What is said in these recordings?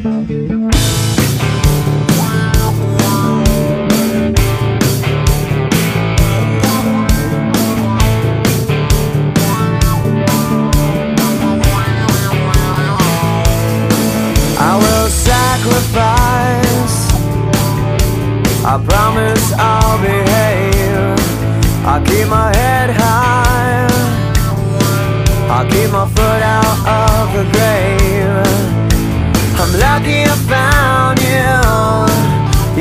I promise I'll behave. I'll keep my head high. I'll keep my foot out of the grave. I'm lucky I found you.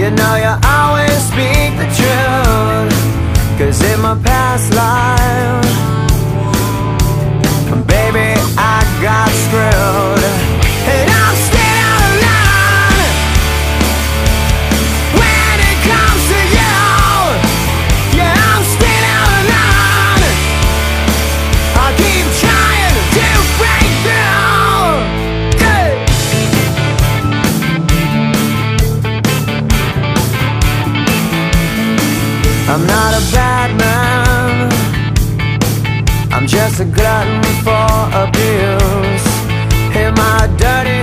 You know you always speak the truth. 'Cause in my past life, baby, I got screwed. And I'm still alive when it comes to you. Yeah, I'm still alive. I keep trying to break through. Yeah. I'm not a bad man, I'm just a glutton for abuse. In my dirty